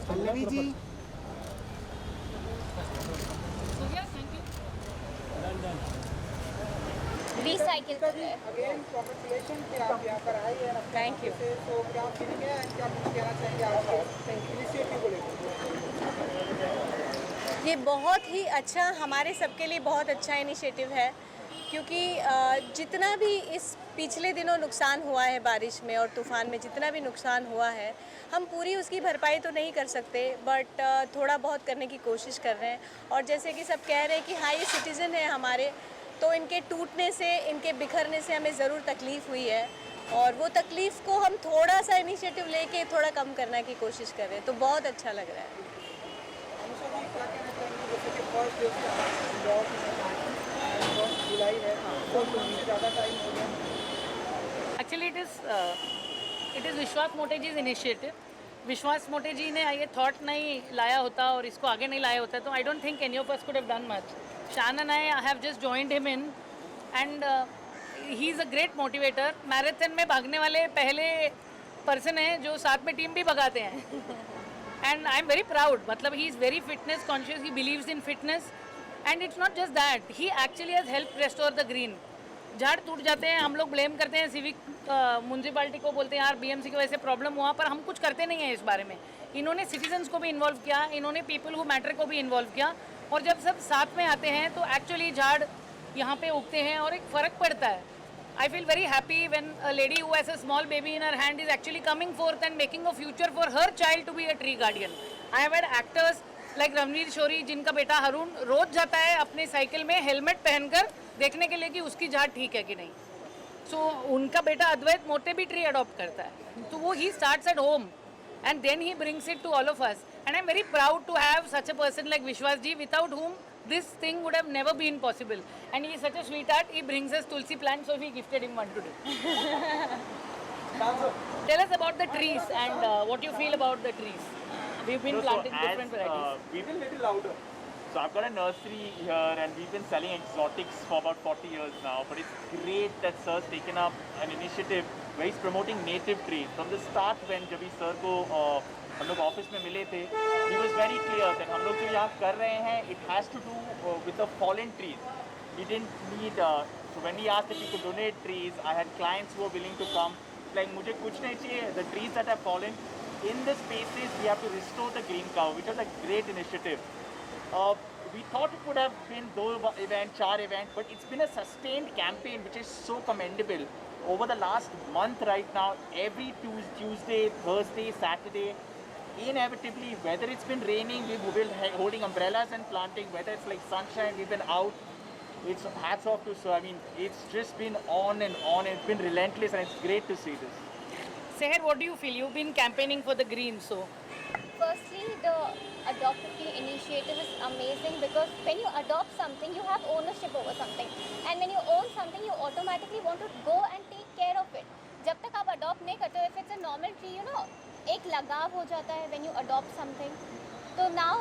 Pallavi ji, recycle कर रहे हैं। अगेन कॉन्ग्रेचुलेशन कि आप यहाँ पर आई है। Thank you. तो क्या फीलिंग है, क्या कुछ कहना चाहेंगे आपके इनिशिएटिव को लेकर? ये बहुत ही अच्छा, हमारे सबके लिए बहुत अच्छा इनिशिएटिव है, क्योंकि जितना भी इस पिछले दिनों नुकसान हुआ है बारिश में और तूफ़ान में, जितना भी नुकसान हुआ है, हम पूरी उसकी भरपाई तो नहीं कर सकते, बट थोड़ा बहुत करने की कोशिश कर रहे हैं। और जैसे कि सब कह रहे हैं कि हाई सिटीज़न है हमारे, तो इनके टूटने से, इनके बिखरने से हमें ज़रूर तकलीफ़ हुई है, और वो तकलीफ़ को हम थोड़ा सा इनिशिएटिव लेके थोड़ा कम करने की कोशिश कर रहे हैं, तो बहुत अच्छा लग रहा है। अनुषा जी, क्या कहना चाहेंगे, जैसे कि फर्स्ट डे से फर्स्ट जुलाई है, तो ज़्यादा टाइम हो गया? Actually, it is विश्वास मोटे जी's इनिशिएटिव. विश्वास मोटे जी ने ये थॉट नहीं लाया होता और इसको आगे नहीं लाया होता, तो I don't think any of us could have done much. Shaan and I have just joined him in, and he is a great motivator. Marathon में भागने वाले पहले पर्सन हैं जो साथ में टीम भी भगाते हैं. And I am very proud. मतलब he is very fitness conscious, he believes in fitness, and it's not just that, he actually has help restore the green. झाड़ टूट जाते हैं, हम लोग ब्लेम करते हैं सिविक म्यूनसिपालिटी को, बोलते हैं यार बीएमसी की वजह से प्रॉब्लम हुआ, पर हम कुछ करते नहीं हैं इस बारे में. इन्होंने सिटीजन्स को भी इन्वॉल्व किया, इन्होंने पीपल हु मैटर को भी इन्वॉल्व किया, और जब सब साथ में आते हैं तो एक्चुअली झाड़ यहाँ पे उगते हैं और एक फ़र्क पड़ता है. I feel very happy when a lady who has a small baby in her hand is actually coming forth and making a future for her child to be a tree guardian. I have had actors like Ranveer Shorey, जिनका बेटा हरुण रोज जाता है अपने cycle में helmet पहनकर देखने के लिए कि उसकी झाड़ ठीक है कि नहीं. सो उनका बेटा अद्वैत मोटे भी ट्री अडॉप्ट करता है, तो वो he starts at home and then he brings it to all of us, and I am very proud to have such a person like Vishwas ji, without whom this thing would have never been possible. And he is such a sweetheart. He brings us tulsi plant, so we gifted him one today. Tell us about the trees and what you feel about the trees. We've been planting different varieties. We've been a little louder. So I've got a nursery here and we've been selling exotics for about 40 years now. But it's great that Sir's taken up an initiative where he's promoting native trees. From the start when जब भी Sir को हम लोग office में मिले थे, he was very clear that हम लोग जो यहाँ कर रहे हैं, it has to do with the fallen trees. He didn't need, so when he asked if he could donate trees, I had clients who were willing to come. Like मुझे कुछ नहीं चाहिए, the trees that have fallen, in the spaces we have to restore the green cover, which was a great initiative. We thought it would have been दो event, 4 event, but it's been a sustained campaign which is so commendable. Over the last month right now, every Tuesday, Thursday, Saturday, inevitably, whether it's been raining, we've been holding umbrellas and planting, whether it's like sunshine, we've been out. It's hats off to Sir. I mean, it's just been on and on, and it's been relentless, and it's great to see this. Seher, what do you feel? You've been campaigning for the green, so Firstly, the Adopt a Tree initiative is amazing, because when you adopt something, you have ownership over something, and when you own something, you automatically want to go and take care of it. जब तक आप adopt नहीं करते हो, if it's a normal tree, you know, एक लगाव हो जाता है when you adopt something. So now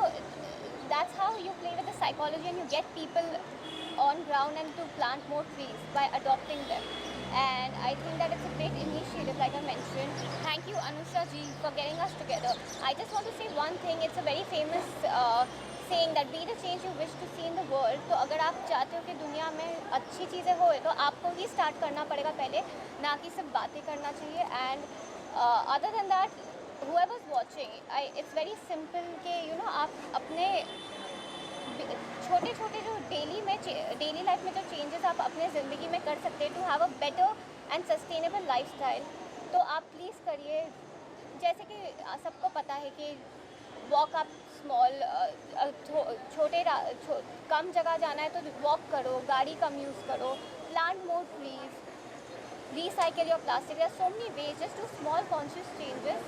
that's how you play with the psychology and you get people on ground and to plant more trees by adopting them. And I think that it's a great initiative, like I mentioned. Thank you, Anusha ji, for getting us together. I just want to say one thing. It's a very famous saying that be the change you wish to see in the world. तो अगर आप चाहते हो कि दुनिया में अच्छी चीज़ें होए, तो आपको ही स्टार्ट करना पड़ेगा पहले, ना कि सिर्फ बातें करना चाहिए. And other than that, whoever's watching, it's very simple कि आप अपने छोटे छोटे जो डेली लाइफ में जो चेंजेस आप अपने ज़िंदगी में कर सकते हैं to have a better and sustainable lifestyle, तो आप प्लीज़ करिए. जैसे कि सबको पता है कि वॉक आप स्मॉल कम जगह जाना है तो वॉक करो, गाड़ी कम यूज़ करो, plant more trees, recycle your plastic. There are so many ways. Just do small conscious changes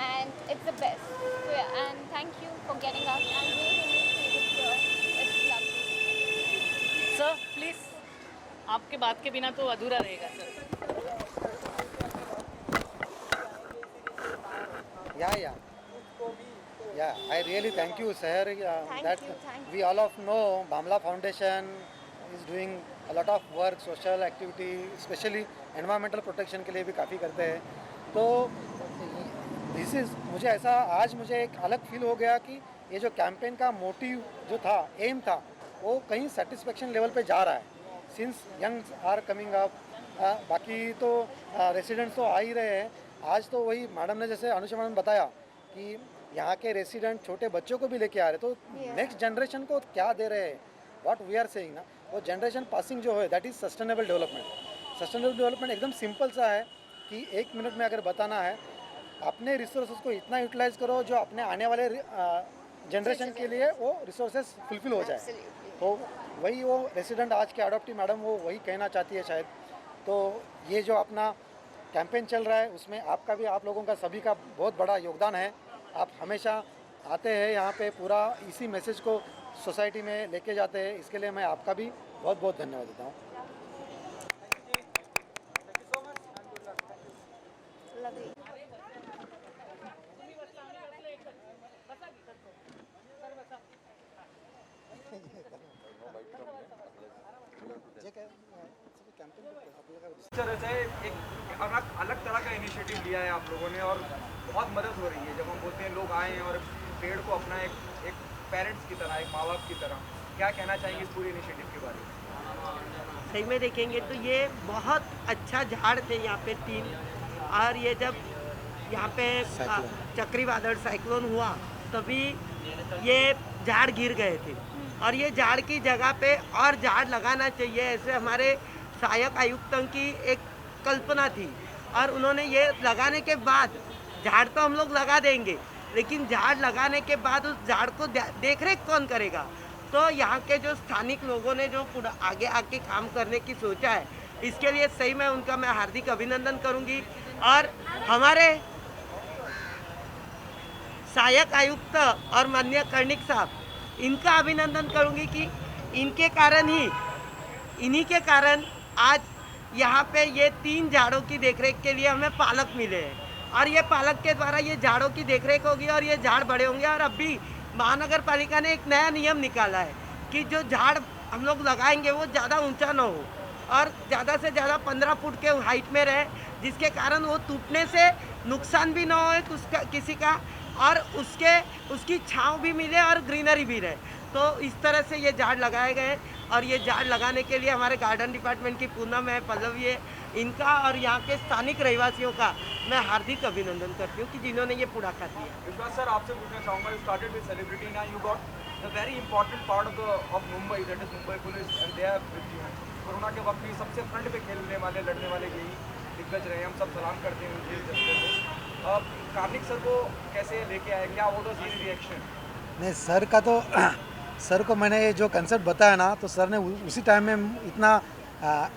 and it's the best. So yeah, and thank you for getting us. I'm really appreciated here. It's lovely. sir, please, आपके बात के बिना तो अधूरा रहेगा sir. Yeah, I really thank you, Seher. Thank you. We all of know Bhamla Foundation is doing a lot of work, social activity, especially environmental protection के लिए भी काफ़ी करते हैं. तो दिस इज़ मुझे ऐसा आज मुझे एक अलग फील हो गया कि ये जो कैंपेन का मोटिव जो था, एम था, वो कहीं सेटिस्फेक्शन लेवल पे जा रहा है। Since youngs are coming up, बाकी तो रेसिडेंट्स तो आ ही रहे हैं। आज तो वही मैडम ने जैसे अनुषा मैडम ने बताया कि यहाँ के रेसिडेंट छोटे बच्चों को भी लेके आ रहे, तो नेक्स्ट जनरेशन को क्या दे रहे हैं, व्हाट वी आर सेइंग ना, वो जनरेशन पासिंग जो है that is sustainable development. Sustainable development एकदम सिंपल सा है कि 1 मिनट में अगर बताना है, अपने रिसोर्सेज को इतना यूटिलाइज करो जो अपने आने वाले जनरेशन के लिए वो रिसोर्सेज फुलफिल हो जाए। तो वही वो रेसिडेंट आज के अडॉप्टी मैडम वो वही कहना चाहती है शायद। तो ये जो अपना कैंपेन चल रहा है उसमें आपका भी, आप लोगों का सभी का बहुत बड़ा योगदान है। आप हमेशा आते हैं यहाँ पे, पूरा इसी मैसेज को सोसाइटी में लेके जाते हैं, इसके लिए मैं आपका भी बहुत बहुत धन्यवाद देता हूँ। इस तरह से एक अलग तरह का इनिशिएटिव लिया है आप लोगों ने और बहुत मदद हो रही है। जब हम बोलते हैं लोग आएँ और पेड़ को अपना एक पेरेंट्स की तरह, एक माँ बाप की तरह, क्या कहना चाहेंगे इस पूरे इनिशिएटिव के बारे में? सही में देखेंगे तो ये बहुत अच्छा झाड़ थे यहाँ पे 3, और ये जब यहाँ पे चक्रवादल साइक्लोन हुआ तभी ये झाड़ गिर गए थे, और ये झाड़ की जगह पे और झाड़ लगाना चाहिए, ऐसे हमारे सहायक आयुक्तों की एक कल्पना थी। और उन्होंने ये लगाने के बाद, झाड़ तो हम लोग लगा देंगे लेकिन झाड़ लगाने के बाद उस झाड़ को देख रेख कौन करेगा। तो यहाँ के जो स्थानिक लोगों ने जो आगे आके काम करने की सोचा है, इसके लिए सही में उनका मैं हार्दिक अभिनंदन करूँगी। और हमारे सहायक आयुक्त और माननीय कर्णिक साहब, इनका अभिनंदन करूँगी कि इनके कारण ही, इन्हीं के कारण आज यहाँ पे ये 3 झाड़ों की देखरेख के लिए हमें पालक मिले हैं, और ये पालक के द्वारा ये झाड़ों की देखरेख होगी और ये झाड़ बड़े होंगे। और अभी महानगर पालिका ने एक नया नियम निकाला है कि जो झाड़ हम लोग लगाएंगे वो ज़्यादा ऊंचा ना हो और ज़्यादा से ज़्यादा 15 फुट के हाइट में रहे, जिसके कारण वो टूटने से नुकसान भी ना हो किसी का, और उसकी छांव भी मिले और ग्रीनरी भी रहे। तो इस तरह से ये झाड़ लगाए गए, और ये झाड़ लगाने के लिए हमारे गार्डन डिपार्टमेंट की पूनम है, पल्लवी है, इनका और यहाँ के स्थानिक रहवासियों का मैं हार्दिक अभिनंदन करती हूँ कि जिन्होंने ये पुढाकार दिया। विश्वास सर, आपसे पूछना चाहूँगा, you started with celebrity, now you got the very important part of Mumbai, that is Mumbai police, and they are with you. Corona के वक्त भी सबसे फ्रंट पे खेलने वाले, लड़ने वाले यही दिग्गज रहे, हम सब सलाम करते हैं उनके जज्बे को। अब कार्निक सर को कैसे लेके आए, क्या वो रिएक्शन? नहीं, सर का तो सर को मैंने ये जो कंसेप्ट बताया ना, तो सर ने उसी टाइम में इतना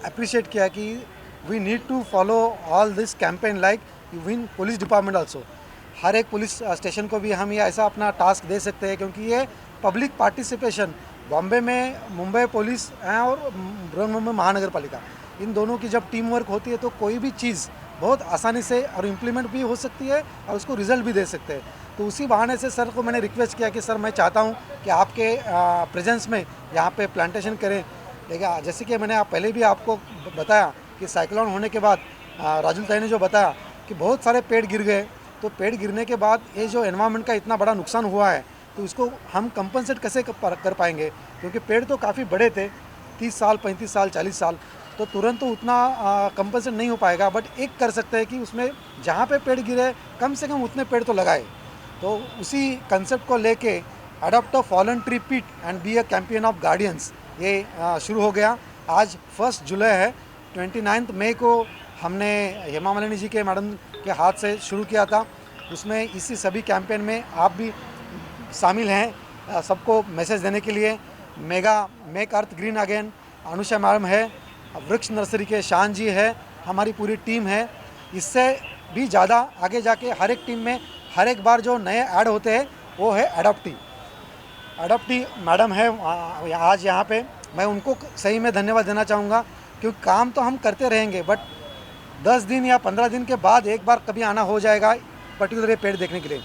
अप्रिशिएट किया कि we need to follow all this campaign like win police department also. हर एक पुलिस स्टेशन को भी हम ये ऐसा अपना टास्क दे सकते हैं, क्योंकि ये पब्लिक पार्टिसिपेशन, बॉम्बे में मुंबई पुलिस हैं और बृहन्मुंबई महानगर पालिका, इन दोनों की जब टीम वर्क होती है तो कोई भी चीज़ बहुत आसानी से और इम्प्लीमेंट भी हो सकती है और उसको रिजल्ट भी दे सकते हैं। तो उसी बहाने से सर को मैंने रिक्वेस्ट किया कि सर मैं चाहता हूँ कि आपके प्रेजेंस में यहाँ पे प्लांटेशन करें। लेकिन जैसे कि मैंने पहले भी आपको बताया कि साइक्लोन होने के बाद राजुल ताई ने जो बताया कि बहुत सारे पेड़ गिर गए, तो पेड़ गिरने के बाद ये जो एनवायरनमेंट का इतना बड़ा नुकसान हुआ है, तो उसको हम कंपनसेट कैसे कर पाएंगे, क्योंकि पेड़ तो काफ़ी बड़े थे, 30 साल 35 साल 40 साल, तो तुरंत तो उतना कंपनसेट नहीं हो पाएगा। बट एक कर सकते हैं कि उसमें जहाँ पे पेड़ गिरे कम से कम उतने पेड़ तो लगाए। तो उसी कंसेप्ट को लेके adopt a fallen tree pit and be a champion of guardians ये शुरू हो गया। आज 1 जुलाई है, 29 मई को हमने हेमा मालिनी जी के मैडम के हाथ से शुरू किया था। उसमें इसी सभी कैंपेन में आप भी शामिल हैं, सबको मैसेज देने के लिए। मेगा मेक अर्थ ग्रीन अगेन अनुषा मैडम है, वृक्ष नर्सरी के शान जी है, हमारी पूरी टीम है। इससे भी ज़्यादा आगे जाके हर एक टीम में हर एक बार जो नए ऐड होते हैं वो है अडॉप्टी मैडम है आज यहाँ पे। मैं उनको सही में धन्यवाद देना चाहूँगा, क्योंकि काम तो हम करते रहेंगे, बट 10 दिन या 15 दिन के बाद एक बार कभी आना हो जाएगा पर्टिकुलर पेड़ देखने के लिए।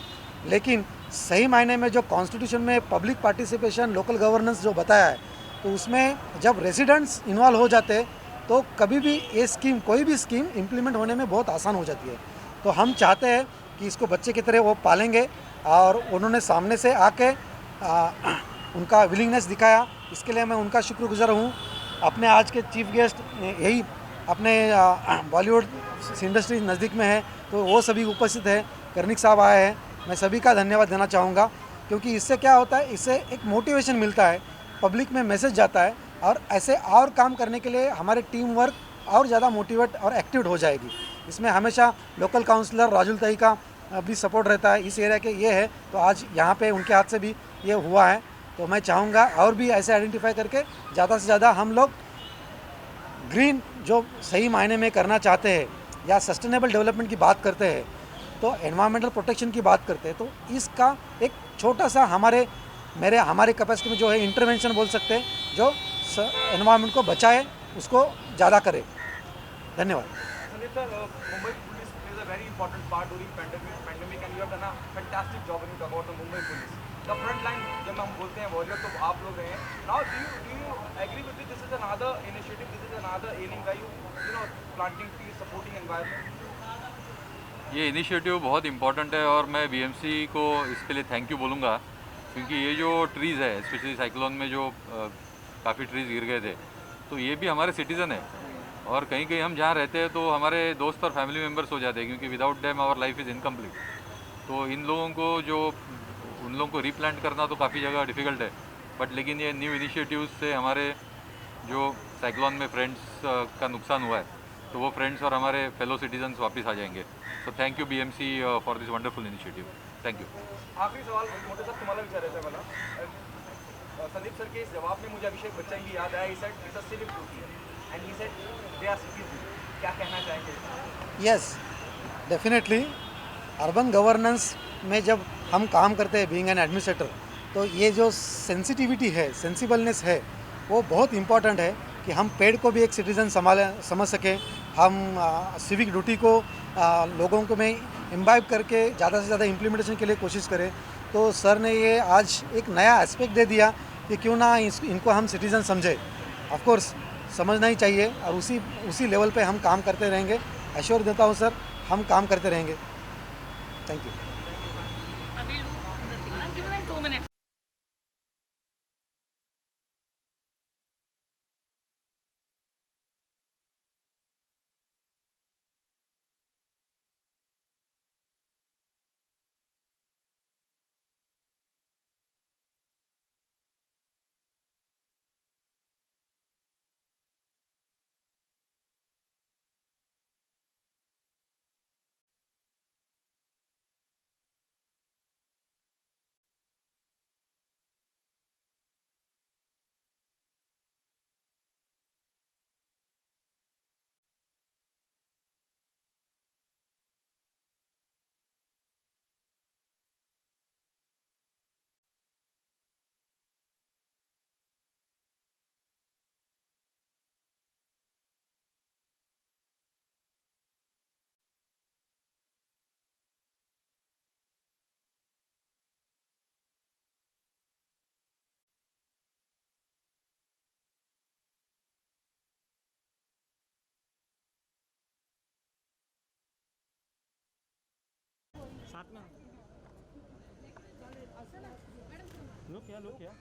लेकिन सही मायने में जो कॉन्स्टिट्यूशन में पब्लिक पार्टिसिपेशन, लोकल गवर्नेंस जो बताया है, तो उसमें जब रेजिडेंट्स इन्वॉल्व हो जाते तो कभी भी ये स्कीम, कोई भी स्कीम इम्प्लीमेंट होने में बहुत आसान हो जाती है। तो हम चाहते हैं कि इसको बच्चे की तरह वो पालेंगे, और उन्होंने सामने से आके उनका विलिंगनेस दिखाया, इसके लिए मैं उनका शुक्रगुजार हूँ। अपने आज के चीफ गेस्ट यही अपने बॉलीवुड इंडस्ट्री नज़दीक में है, तो वो सभी उपस्थित है, कर्णिक साहब आए हैं, मैं सभी का धन्यवाद देना चाहूँगा, क्योंकि इससे क्या होता है, इससे एक मोटिवेशन मिलता है, पब्लिक में मैसेज जाता है, और ऐसे और काम करने के लिए हमारे टीम वर्क और ज़्यादा मोटिवेट और एक्टिव हो जाएगी। इसमें हमेशा लोकल काउंसलर राजुल ताई का भी सपोर्ट रहता है, इस एरिया के ये है, तो आज यहाँ पे उनके हाथ से भी ये हुआ है। तो मैं चाहूँगा और भी ऐसे आइडेंटिफाई करके ज़्यादा से ज़्यादा हम लोग ग्रीन जो सही मायने में करना चाहते हैं, या सस्टेनेबल डेवलपमेंट की बात करते हैं, तो एनवायरमेंटल प्रोटेक्शन की बात करते हैं, तो इसका एक छोटा सा हमारे कैपेसिटी में जो है इंटरवेंशन बोल सकते हैं, जो एनवायरमेंट को बचाए, उसको ज़्यादा करे। धन्यवाद। Sandeep sir, Mumbai police plays a very important part during pandemic and you have done a fantastic job when you talk about the Mumbai police. The front line, जब हम बोलते हैं वॉरियर, तो आप लोग हैं. Now, do you agree with this is another initiative, this is another aiming by you know, planting trees, supporting environment? ये initiative बहुत इम्पॉर्टेंट है और मैं बीएमसी को इसके लिए थैंक यू बोलूँगा, क्योंकि ये जो ट्रीज़ है, स्पेशली साइक्लोन में जो काफ़ी ट्रीज़ गिर गए थे, तो ये भी हमारे सिटीज़न है, और कहीं कहीं हम जहाँ रहते हैं तो हमारे दोस्त और फैमिली मेम्बर्स हो जाते हैं, क्योंकि without them our life is incomplete. तो इन लोगों को उन लोगों को रीप्लांट करना तो काफ़ी जगह डिफ़िकल्ट है, बट लेकिन ये न्यू इनिशिएटिव्स से हमारे जो साइक्लोन में फ्रेंड्स का नुकसान हुआ है, तो वो फ्रेंड्स और हमारे फेलो सिटीजन्स वापस आ जाएंगे। So thank you BMC for this wonderful initiative. Thank you. आखरी सवाल मोटे सर तुम्हाला विचारायचं आहे मला. संदीप सर के इस जवाब में मुझे अभिषेक बच्चन की याद आया. He said it's a civic duty and he said they are citizen. क्या कहना चाहेंगे? यस, डेफिनेटली अर्बन गवर्नेंस में जब हम काम करते हैं बीइंग एन एडमिनिस्ट्रेटर, तो ये जो सेंसिटिविटी है, सेंसिबलनेस है, वो बहुत इम्पॉर्टेंट है कि हम पेड़ को भी एक सिटीज़न समझ सकें, हम सिविक ड्यूटी को लोगों को में इम्बाइब करके ज़्यादा से ज़्यादा इम्प्लीमेंटेशन के लिए कोशिश करें। तो सर ने ये आज एक नया एस्पेक्ट दे दिया कि क्यों ना इनको हम सिटीज़न समझें। ऑफ कोर्स समझना ही चाहिए, और उसी लेवल पे हम काम करते रहेंगे। एश्योर देता हूँ सर, हम काम करते रहेंगे। Thank you. Give me 2 minutes. लो क्या